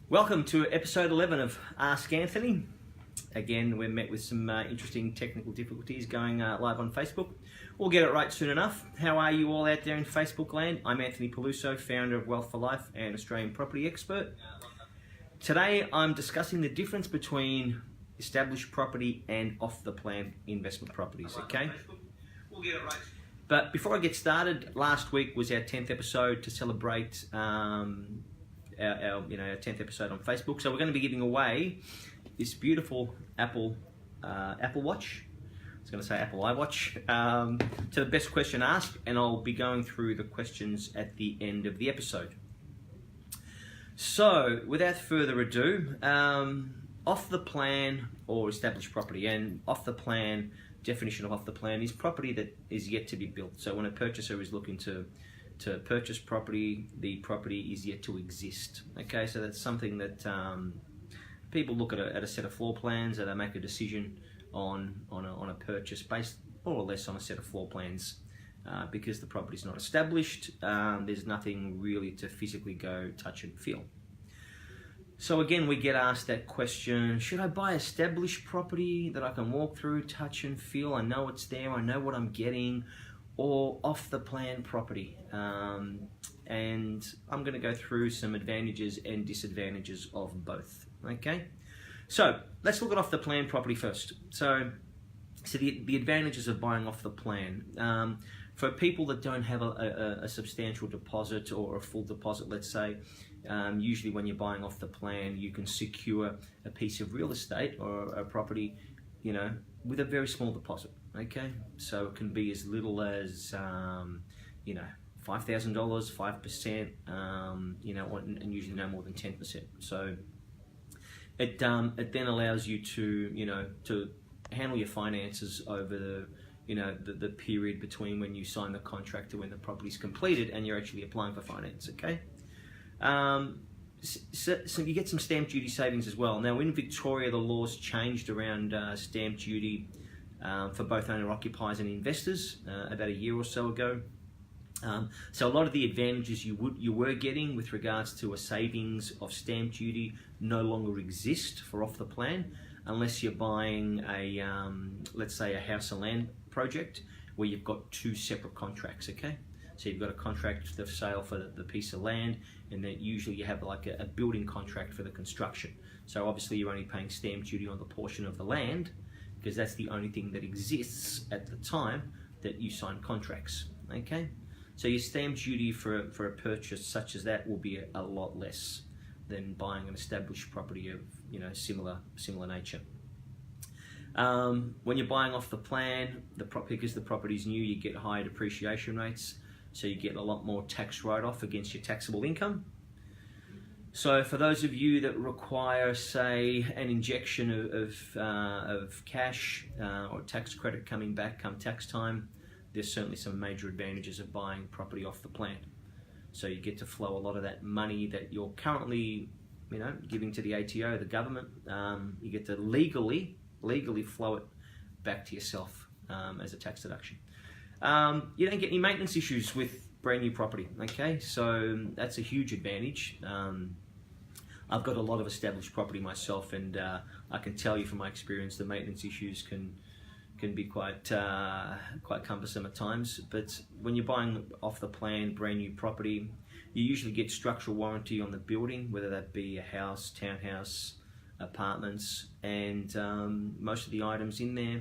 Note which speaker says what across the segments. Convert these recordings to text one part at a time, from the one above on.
Speaker 1: Welcome to episode 11 of Ask Anthony. Again, we're met with some interesting technical difficulties going live on Facebook. We'll get it right soon enough. How are you all out there in Facebook land? I'm Anthony Peluso, founder of Wealth for Life and Australian property expert. Today, I'm discussing the difference between established property and off-the-plan investment properties, okay? We'll get it right. But before I get started, last week was our 10th episode to celebrate our 10th episode on Facebook. So we're going to be giving away this beautiful Apple Watch. I was going to say Apple iWatch to the best question asked, and I'll be going through the questions at the end of the episode. So without further ado, off the plan or established property, and off the plan, definition of off the plan is property that is yet to be built. So when a purchaser is looking to purchase property, the property is yet to exist. Okay, so that's something that people look at a set of floor plans and they make a decision on a purchase based more or less on a set of floor plans because the property is not established. There's nothing really to physically go touch and feel. So again, we get asked that question, should I buy established property that I can walk through, touch and feel? I know it's there, I know what I'm getting, or off the plan property? And I'm going to go through some advantages and disadvantages of both, okay? So let's look at off the plan property first. So the advantages of buying off the plan. For people that don't have a substantial deposit or a full deposit, let's say, usually when you're buying off the plan, you can secure a piece of real estate or a property, with a very small deposit. Okay, so it can be as little as $5,000, 5%, and usually no more than 10%. So it then allows you to handle your finances over the period between when you sign the contract to when the property's completed and you're actually applying for finance. Okay. So you get some stamp duty savings as well. Now in Victoria, the laws changed around stamp duty for both owner-occupiers and investors about a year or so ago. So a lot of the advantages you were getting with regards to a savings of stamp duty no longer exist for off the plan, unless you're buying let's say a house and land project where you've got two separate contracts. Okay. So you've got a contract for sale for the piece of land, and then usually you have like a building contract for the construction. So obviously you're only paying stamp duty on the portion of the land because that's the only thing that exists at the time that you sign contracts. Okay, so your stamp duty for a purchase such as that will be a lot less than buying an established property of similar nature. When you're buying off the plan, because the property's new, you get higher depreciation rates. So you get a lot more tax write-off against your taxable income. So for those of you that require, say, an injection of cash or tax credit coming back come tax time, there's certainly some major advantages of buying property off the plan. So you get to flow a lot of that money that you're currently, giving to the ATO, the government. You get to legally flow it back to yourself as a tax deduction. You don't get any maintenance issues with brand new property. Okay, so that's a huge advantage. I've got a lot of established property myself, and I can tell you from my experience the maintenance issues can be quite cumbersome at times. But when you're buying off the plan brand new property, you usually get structural warranty on the building, whether that be a house, townhouse, apartments, and most of the items in there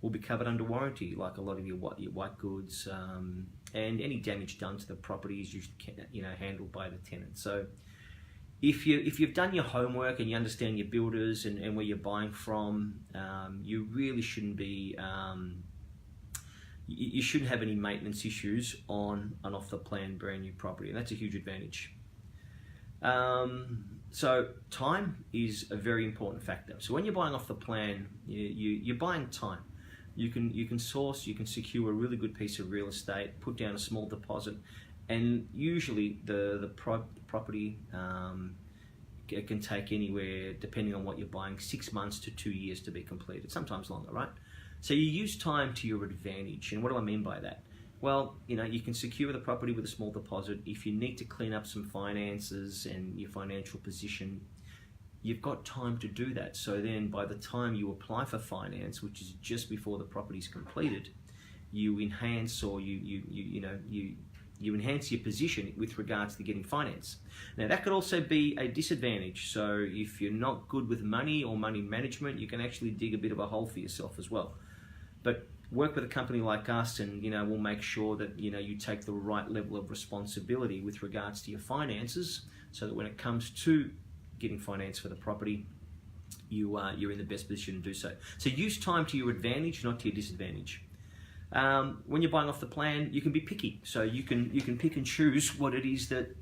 Speaker 1: will be covered under warranty, like a lot of your white goods, and any damage done to the property is usually handled by the tenant. So if you've done your homework and you understand your builders and where you're buying from, you really shouldn't be you shouldn't have any maintenance issues on an off the plan brand new property, and that's a huge advantage. So time is a very important factor. So when you're buying off the plan, you're buying time. You can secure a really good piece of real estate, put down a small deposit, and usually the property can take anywhere, depending on what you're buying, 6 months to 2 years to be completed, sometimes longer, right? So you use time to your advantage. And what do I mean by that? Well, you can secure the property with a small deposit. If you need to clean up some finances and your financial position, you've got time to do that. So then by the time you apply for finance, which is just before the property's completed, you enhance or you enhance your position with regards to getting finance. Now that could also be a disadvantage. So if you're not good with money or money management, you can actually dig a bit of a hole for yourself as well. But work with a company like us, and we'll make sure that you take the right level of responsibility with regards to your finances, so that when it comes to getting finance for the property, you're in the best position to do so. So use time to your advantage, not to your disadvantage. When you're buying off the plan, you can be picky. So you can pick and choose what it is that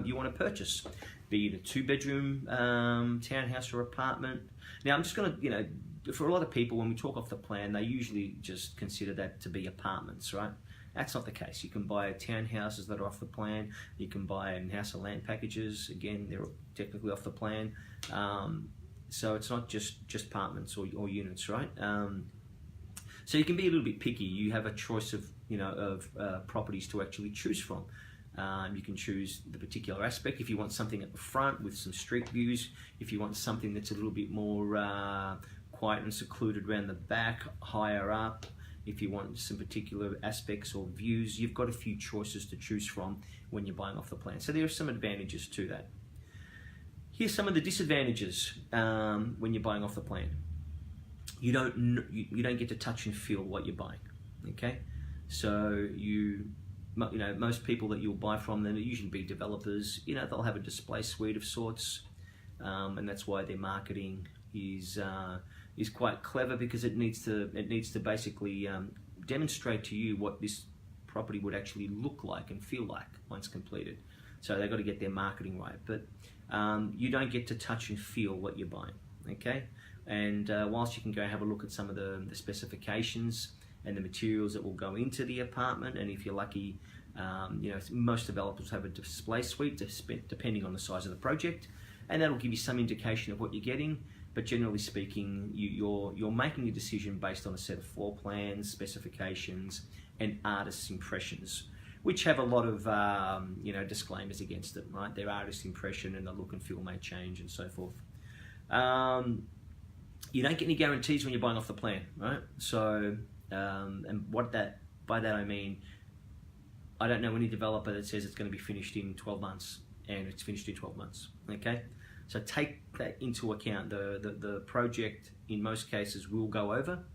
Speaker 1: you want to purchase, be it a 2-bedroom townhouse or apartment. Now I'm just going to, for a lot of people, when we talk off the plan, they usually just consider that to be apartments, right? That's not the case. You can buy townhouses that are off the plan. You can buy house and land packages. Again, they're technically off the plan. So it's not just apartments or units, right? So you can be a little bit picky. You have a choice of properties to actually choose from. You can choose the particular aspect. If you want something at the front with some street views, if you want something that's a little bit more quiet and secluded around the back, higher up, if you want some particular aspects or views, you've got a few choices to choose from when you're buying off the plan. So there are some advantages to that. Here's some of the disadvantages when you're buying off the plan. You don't get to touch and feel what you're buying. Okay, so most people that you'll buy from, then usually be developers. They'll have a display suite of sorts, and that's why their marketing is quite clever, because it needs to basically demonstrate to you what this property would actually look like and feel like once completed. So they've got to get their marketing right, but you don't get to touch and feel what you're buying. Okay, and whilst you can go have a look at some of the specifications and the materials that will go into the apartment, and if you're lucky, most developers have a display suite depending on the size of the project, and that'll give you some indication of what you're getting. But generally speaking, you're making a decision based on a set of floor plans, specifications, and artist's impressions, which have a lot of disclaimers against them, right? Their artist's impression and the look and feel may change and so forth. You don't get any guarantees when you're buying off the plan, right? So, and by that I mean, I don't know any developer that says it's going to be finished in 12 months, and it's finished in 12 months, okay? So take that into account. The project, in most cases, will go over.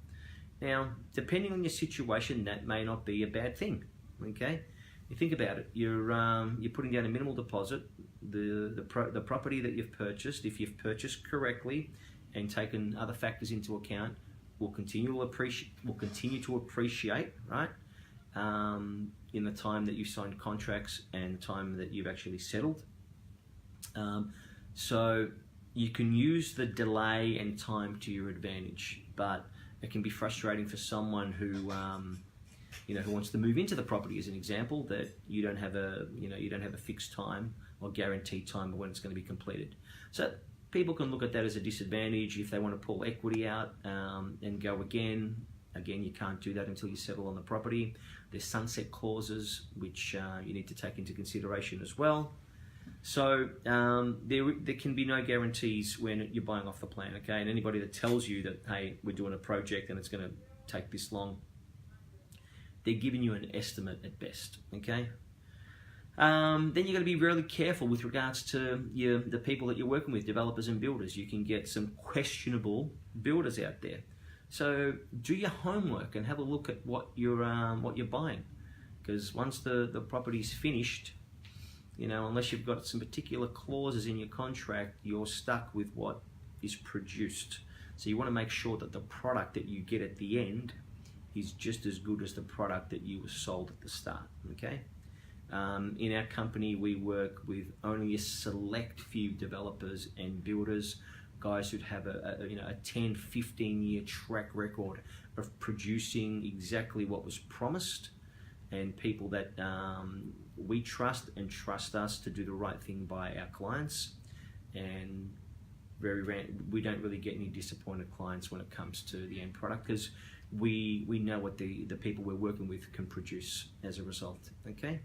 Speaker 1: Now, depending on your situation, that may not be a bad thing, okay? You think about it. You're putting down a minimal deposit. The property that you've purchased, if you've purchased correctly and taken other factors into account, will continue to appreciate, right? In the time that you signed contracts and the time that you've actually settled. So you can use the delay and time to your advantage, but it can be frustrating for someone who who wants to move into the property, as an example, that you don't have a fixed time or guaranteed time of when it's going to be completed. So people can look at that as a disadvantage. If they want to pull equity out and go again, you can't do that until you settle on the property. There's sunset clauses which you need to take into consideration as well. So there can be no guarantees when you're buying off the plan, okay? And anybody that tells you that, hey, we're doing a project and it's going to take this long, they're giving you an estimate at best, okay? Then you've got to be really careful with regards to the people that you're working with, developers and builders. You can get some questionable builders out there. So do your homework and have a look at what you're buying, because once the property's finished, unless you've got some particular clauses in your contract, you're stuck with what is produced. So you want to make sure that the product that you get at the end is just as good as the product that you were sold at the start, okay? In our company, we work with only a select few developers and builders, guys who'd have a 10, 15-year track record of producing exactly what was promised, and people that we trust and trust us to do the right thing by our clients. And we don't really get any disappointed clients when it comes to the end product, because we know what the people we're working with can produce as a result, okay?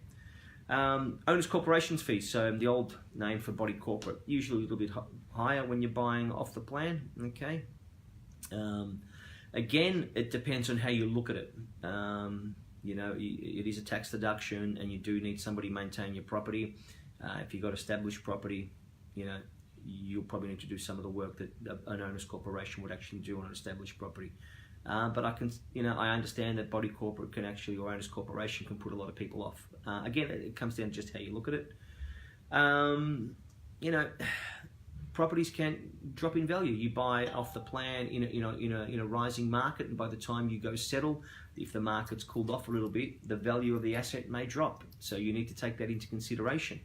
Speaker 1: Owners corporations fees, so the old name for body corporate, usually a little bit higher when you're buying off the plan. Okay. Again, it depends on how you look at it. You know, it is a tax deduction, and you do need somebody to maintain your property. If you've got established property, you know, you'll probably need to do some of the work that an owner's corporation would actually do on an established property. But I understand that body corporate can actually, or owner's corporation can put a lot of people off. Again, it comes down to just how you look at it. You know, properties can drop in value. You buy off the plan in a rising market, and by the time you go settle, if the market's cooled off a little bit, the value of the asset may drop. So you need to take that into consideration.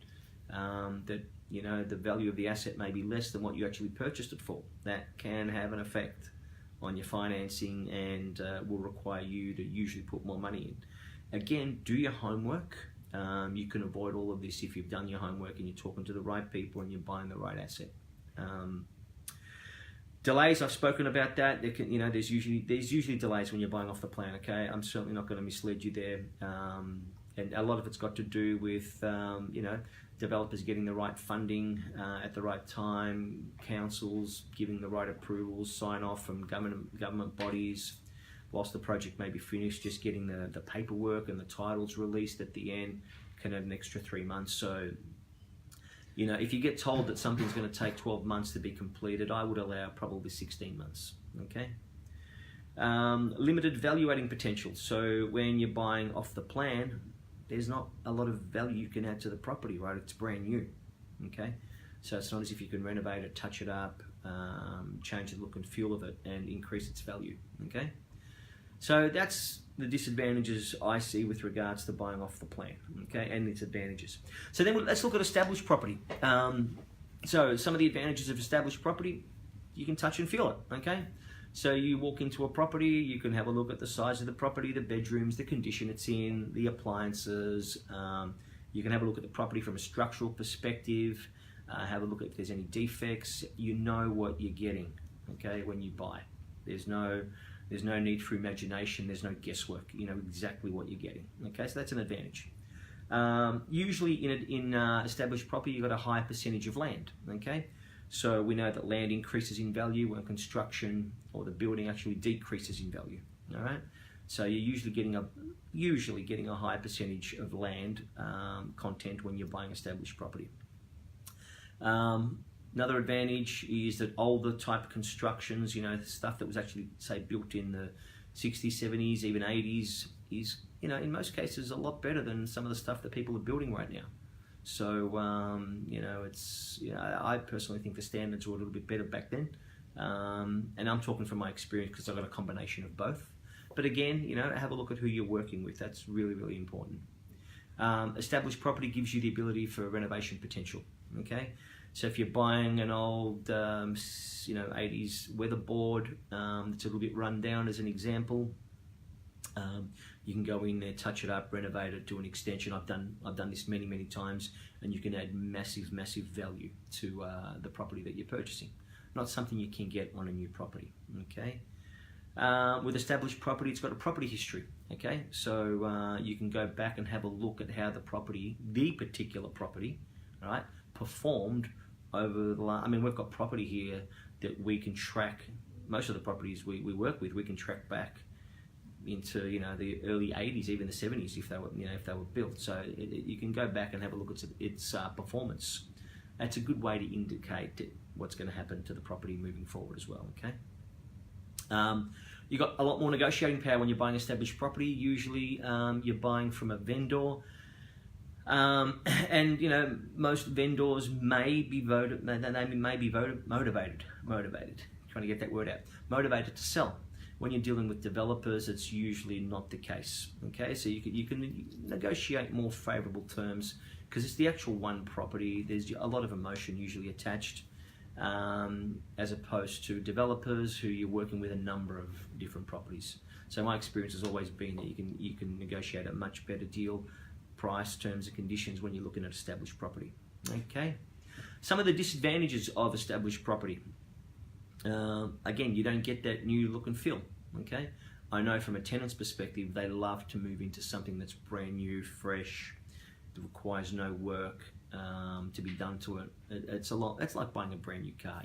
Speaker 1: That, you know, the value of the asset may be less than what you actually purchased it for. That can have an effect on your financing, and will require you to usually put more money in. Again, do your homework. You can avoid all of this if you've done your homework and you're talking to the right people and you're buying the right asset. Delays, I've spoken about that. There's usually delays when you're buying off the plan. Okay, I'm certainly not going to mislead you there. And a lot of it's got to do with developers getting the right funding at the right time, councils giving the right approvals, sign off from government bodies. Whilst the project may be finished, just getting the paperwork and the titles released at the end can add an extra 3 months. So, you know, if you get told that something's going to take 12 months to be completed, I would allow probably 16 months. Okay. Limited valuating potential. So when you're buying off the plan, there's not a lot of value you can add to the property, right? It's brand new. Okay. So it's not as if you can renovate it, touch it up, change the look and feel of it, and increase its value. Okay. So that's the disadvantages I see with regards to buying off the plan, okay, and its advantages. So then let's look at established property. So some of the advantages of established property, you can touch and feel it, okay? So you walk into a property, you can have a look at the size of the property, the bedrooms, the condition it's in, the appliances. You can have a look at the property from a structural perspective, have a look at if there's any defects. You know what you're getting, okay, when you buy. There's no need for imagination. There's no guesswork. You know exactly what you're getting. Okay, so that's an advantage. Usually in established property, you've got a higher percentage of land. Okay, so we know that land increases in value when construction or the building actually decreases in value. All right, so you're usually getting a higher percentage of land content when you're buying established property. Another advantage is that older type constructions, you know, stuff that was actually, say, built in the 60s, 70s, even 80s, is, you know, in most cases a lot better than some of the stuff that people are building right now. So, you know, I personally think the standards were a little bit better back then. And I'm talking from my experience because I've got a combination of both. But again, you know, have a look at who you're working with. That's really, really important. Established property gives you the ability for renovation potential, okay? So if you're buying an old, 80s weatherboard that's a little bit run down, as an example, you can go in there, touch it up, renovate it, do an extension. I've done this many, many times, and you can add massive, massive value to the property that you're purchasing. Not something you can get on a new property. Okay. With established property, it's got a property history. Okay, so you can go back and have a look at how the particular property, all right, performed over the last. I mean, we've got property here that we can track. Most of the properties we work with, we can track back into, you know, the early 80s, even the 70s, if they were built. So you can go back and have a look at its performance. That's a good way to indicate what's going to happen to the property moving forward as well. Okay. You've got a lot more negotiating power when you're buying established property. Usually, you're buying from a vendor. And you know, most vendors may be motivated, trying to get that word out, motivated to sell. When you're dealing with developers, it's usually not the case. Okay, so you can negotiate more favorable terms because it's the actual one property. There's a lot of emotion usually attached, as opposed to developers who you're working with a number of different properties. So my experience has always been that you can negotiate a much better deal, price, terms and conditions when you're looking at established property. Okay, some of the disadvantages of established property. Again, you don't get that new look and feel. Okay, I know from a tenant's perspective, they love to move into something that's brand new, fresh, requires no work to be done to it. It's like buying a brand new car.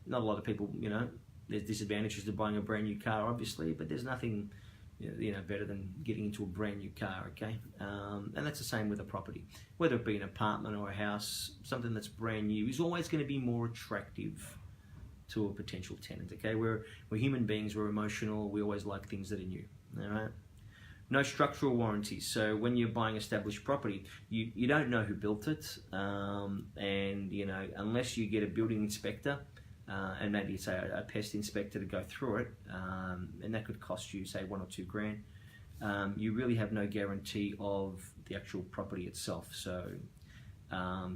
Speaker 1: Not a lot of people, there's disadvantages to buying a brand new car, obviously, but there's nothing better than getting into a brand new car, okay? And that's the same with a property. Whether it be an apartment or a house, something that's brand new is always going to be more attractive to a potential tenant, okay? We're human beings, we're emotional, we always like things that are new, all right? No structural warranties. So when you're buying established property, you don't know who built it, and unless you get a building inspector, and maybe say a pest inspector to go through it, and that could cost you say $1 or $2 grand. You really have no guarantee of the actual property itself. So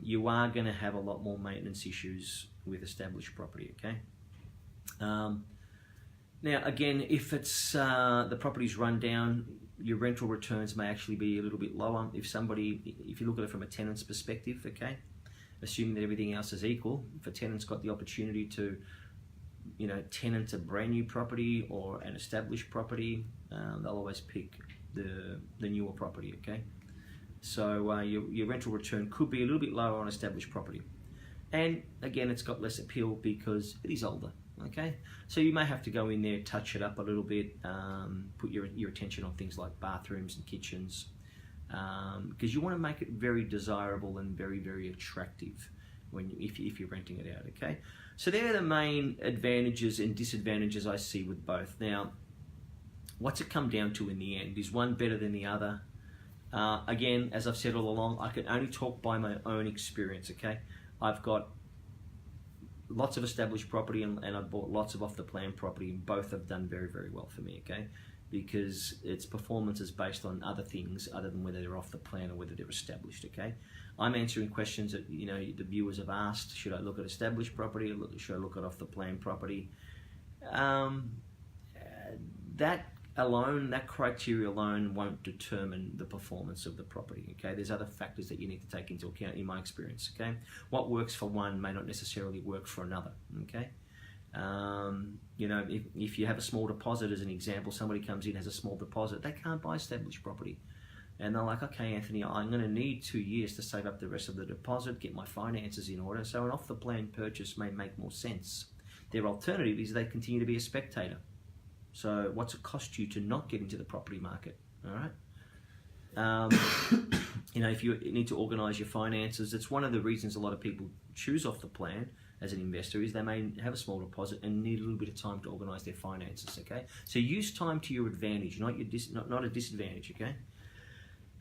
Speaker 1: you are going to have a lot more maintenance issues with established property. Okay. Now again, if it's the property's run down, your rental returns may actually be a little bit lower. If you look at it from a tenant's perspective, okay. Assuming that everything else is equal, if a tenant's got the opportunity to, tenant a brand new property or an established property, they'll always pick the newer property, okay? So your rental return could be a little bit lower on established property. And again, it's got less appeal because it is older, okay? So you may have to go in there, touch it up a little bit, put your attention on things like bathrooms and kitchens, because you want to make it very desirable and very, very attractive if you're renting it out, okay? So they're the main advantages and disadvantages I see with both. Now, what's it come down to in the end? Is one better than the other? Again, as I've said all along, I can only talk by my own experience, okay? I've got lots of established property and I've bought lots of off-the-plan property, and both have done very, very well for me, okay? Because its performance is based on other things other than whether they're off the plan or whether they're established, okay? I'm answering questions that, the viewers have asked. Should I look at established property or should I look at off the plan property? That criteria alone won't determine the performance of the property, okay? There's other factors that you need to take into account in my experience, okay? What works for one may not necessarily work for another, okay? If you have a small deposit, as an example, somebody comes in, has a small deposit, they can't buy established property. And they're like, okay, Anthony, I'm going to need 2 years to save up the rest of the deposit, get my finances in order. So an off-the-plan purchase may make more sense. Their alternative is they continue to be a spectator. So what's it cost you to not get into the property market? All right. If you need to organize your finances, it's one of the reasons a lot of people choose off the plan as an investor is they may have a small deposit and need a little bit of time to organize their finances, okay? So use time to your advantage, not a disadvantage, okay?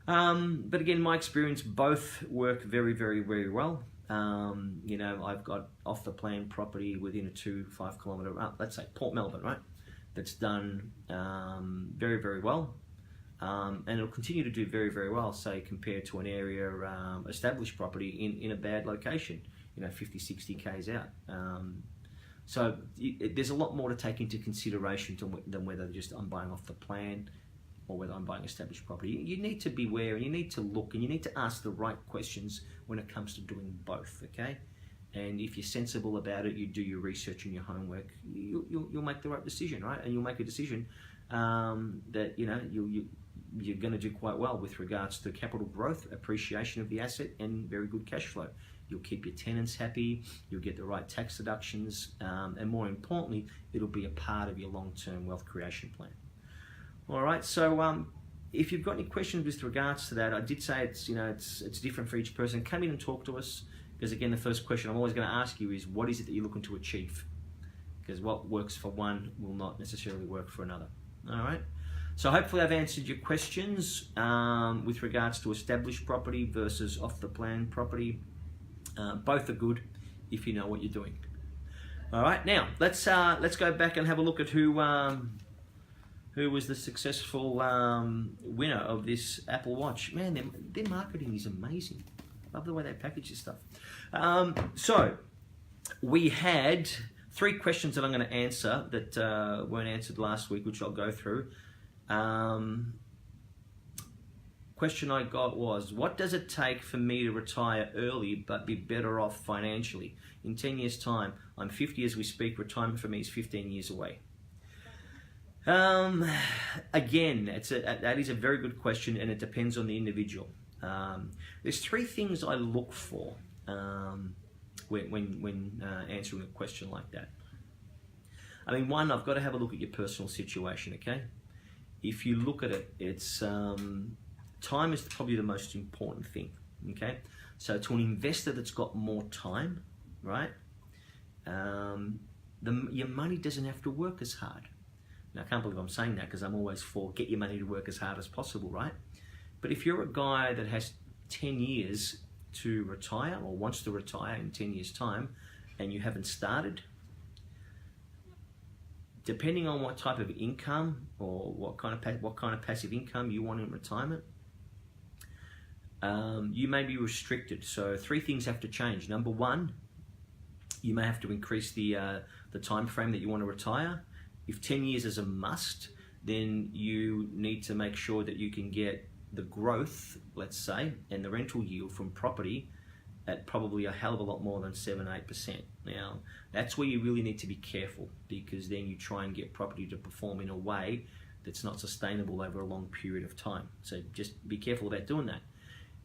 Speaker 1: But again, my experience, both work very, very, very well. I've got off the plan property within a 5 kilometer, let's say Port Melbourne, right? That's done very, very well. And it'll continue to do very, very well, say, compared to an area established property in a bad location, 50, 60 Ks out. So there's a lot more to take into consideration than whether just I'm buying off the plan or whether I'm buying established property. You need to beware, and you need to look, and you need to ask the right questions when it comes to doing both, okay? And if you're sensible about it, you do your research and your homework, you'll make the right decision, right? And you'll make a decision that you're going to do quite well with regards to capital growth, appreciation of the asset, and very good cash flow. You'll keep your tenants happy, you'll get the right tax deductions, and more importantly, it'll be a part of your long-term wealth creation plan. All right, so if you've got any questions with regards to that, I did say it's different for each person. Come in and talk to us, because again, the first question I'm always going to ask you is, what is it that you're looking to achieve? Because what works for one will not necessarily work for another. All right. So hopefully I've answered your questions with regards to established property versus off the plan property. Both are good if you know what you're doing. All right. Now let's go back and have a look at who was the successful winner of this Apple Watch. Man, their marketing is amazing. Love the way they package this stuff. So we had 3 questions that I'm going to answer that weren't answered last week, which I'll go through. Question I got was, what does it take for me to retire early but be better off financially? In 10 years' time, I'm 50 as we speak. Retirement for me is 15 years away. Again, that is a very good question, and it depends on the individual. There's three things I look for when answering a question like that. I mean, one, I've got to have a look at your personal situation, okay? If you look at it, it's time is probably the most important thing, okay? So to an investor that's got more time, right? Your money doesn't have to work as hard. Now, I can't believe I'm saying that because I'm always for get your money to work as hard as possible, right? But if you're a guy that has 10 years to retire or wants to retire in 10 years' time and you haven't started, depending on what type of income or what kind of passive income you want in retirement, you may be restricted. So three things have to change. Number one, you may have to increase the time frame that you want to retire. If 10 years is a must, then you need to make sure that you can get the growth, let's say, and the rental yield from property at probably a hell of a lot more than 7-8%. Now, that's where you really need to be careful, because then you try and get property to perform in a way that's not sustainable over a long period of time. So just be careful about doing that.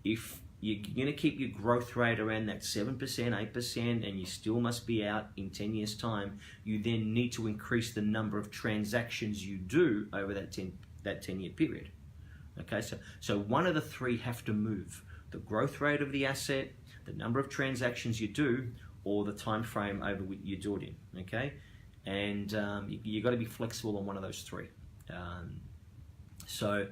Speaker 1: If you're going to keep your growth rate around that 7%, 8%, and you still must be out in 10 years' time, you then need to increase the number of transactions you do over that 10-year period. Okay, so one of the three have to move: the growth rate of the asset, the number of transactions you do, or the time frame over which you do it in. Okay, and you got to be flexible on one of those three. So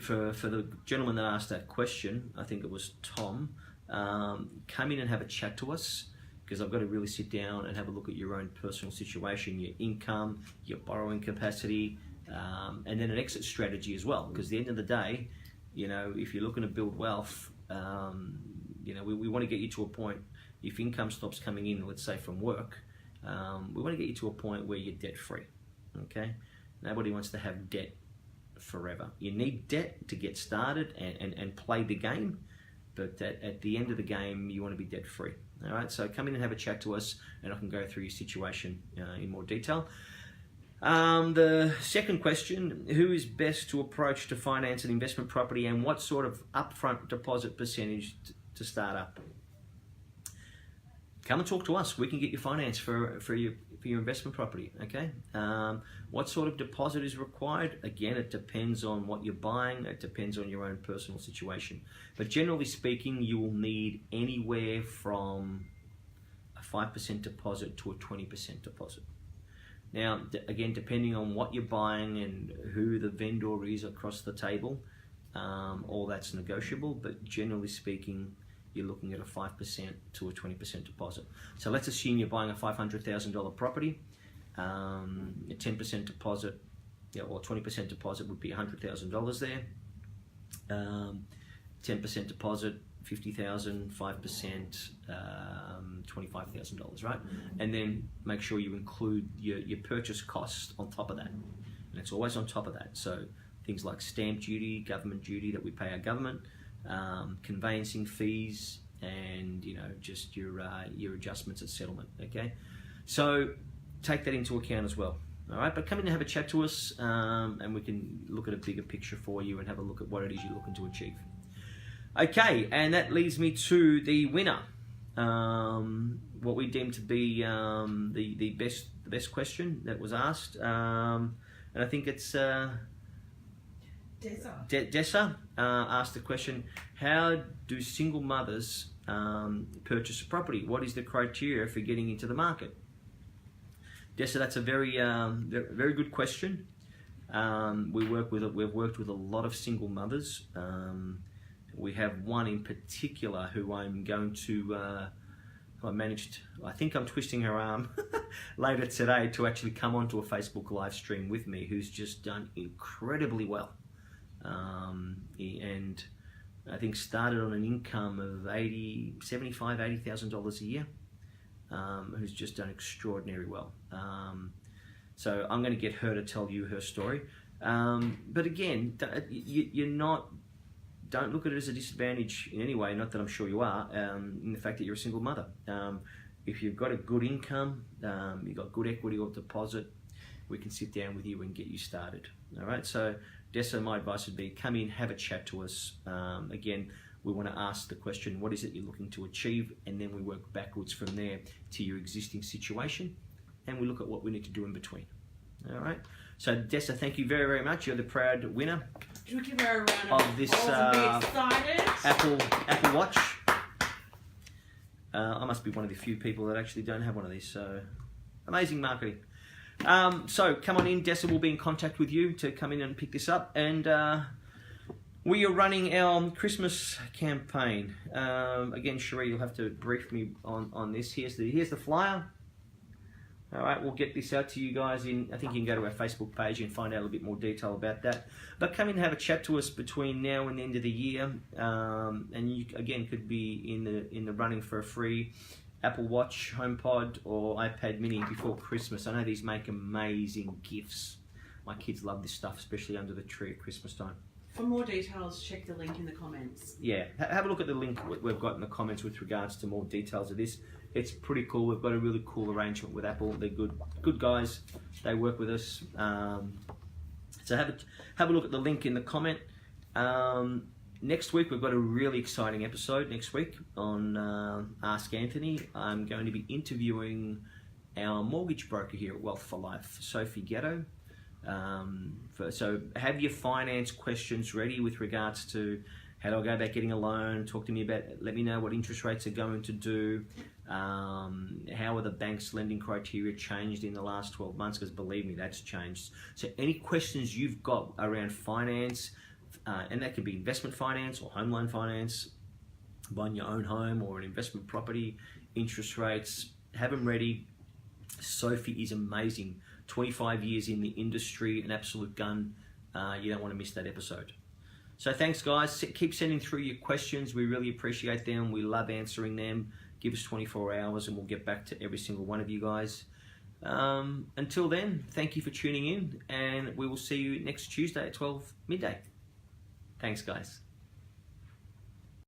Speaker 1: for the gentleman that asked that question, I think it was Tom, come in and have a chat to us, because I've got to really sit down and have a look at your own personal situation, your income, your borrowing capacity, and then an exit strategy as well. Because at the end of the day, you know, if you're looking to build wealth, you know, we want to get you to a point, if income stops coming in, let's say from work, we want to get you to a point where you're debt free. Okay, nobody wants to have debt forever. You need debt to get started and play the game, but at the end of the game, you want to be debt free. All right, so come in and have a chat to us, and I can go through your situation in more detail. The second question: who is best to approach to finance an investment property, and what sort of upfront deposit percentage to start up? Come and talk to us. We can get you finance for your investment property. Okay. What sort of deposit is required? Again, it depends on what you're buying. It depends on your own personal situation. But generally speaking, you will need anywhere from a 5% deposit to a 20% deposit. Now, again, depending on what you're buying and who the vendor is across the table, all that's negotiable. But generally speaking, you're looking at a 5% to a 20% deposit. So let's assume you're buying a $500,000 property. A 10% deposit, or 20% deposit would be $100,000 there. 10% deposit, $50,000, 5%, $25,000, right? And then make sure you include your purchase costs on top of that. And it's always on top of that. So things like stamp duty, government duty that we pay our government, conveyancing fees, and just your adjustments at settlement. Okay, so take that into account as well. All right, but come in and have a chat to us, and we can look at a bigger picture for you and have a look at what it is you're looking to achieve. Okay, and that leads me to the winner. What we deem to be the best question that was asked, and I think it's Dessa asked the question: how do single mothers purchase a property? What is the criteria for getting into the market? Dessa, that's a very good question. We've worked with a lot of single mothers. We have one in particular who I'm going to. I think I'm twisting her arm later today to actually come onto a Facebook live stream with me, who's just done incredibly well. And I think started on an income of $80,000 a year, who's just done extraordinarily well. So I'm going to get her to tell you her story. But again, don't look at it as a disadvantage in any way, not that I'm sure you are, in the fact that you're a single mother. If you've got a good income, you've got good equity or deposit, we can sit down with you and get you started. All right, so Dessa, my advice would be come in, have a chat to us. Again, we want to ask the question, what is it you're looking to achieve? And then we work backwards from there to your existing situation, and we look at what we need to do in between. All right. So Dessa, thank you very, very much. You're the proud winner of this Apple Watch. I must be one of the few people that actually don't have one of these. So amazing marketing. So come on in. Dessa will be in contact with you to come in and pick this up. And we are running our Christmas campaign. Again, Cherie, you'll have to brief me on this. Here's the flyer. All right, we'll get this out to you guys I think you can go to our Facebook page and find out a little bit more detail about that. But come in and have a chat to us between now and the end of the year. And you, again, could be in the running for a free Apple Watch, HomePod, or iPad Mini before Christmas. I know these make amazing gifts. My kids love this stuff, especially under the tree at Christmas time.
Speaker 2: For more details, check the link in the comments.
Speaker 1: Yeah, have a look at the link we've got in the comments with regards to more details of this. It's pretty cool. We've got a really cool arrangement with Apple. They're good guys. They work with us. So have a look at the link in the comment. Next week, we've got a really exciting episode next week on Ask Anthony. I'm going to be interviewing our mortgage broker here at Wealth for Life, Sophie Gatto. So have your finance questions ready with regards to how do I go about getting a loan, talk to me about, let me know what interest rates are going to do, how are the bank's lending criteria changed in the last 12 months, because believe me, that's changed. So any questions you've got around finance, and that could be investment finance or home loan finance, buying your own home or an investment property, interest rates, have them ready. Sophie is amazing. 25 years in the industry, an absolute gun. You don't want to miss that episode. So thanks, guys. Keep sending through your questions. We really appreciate them. We love answering them. Give us 24 hours and we'll get back to every single one of you guys. Until then, thank you for tuning in, and we will see you next Tuesday at 12 midday. Thanks, guys.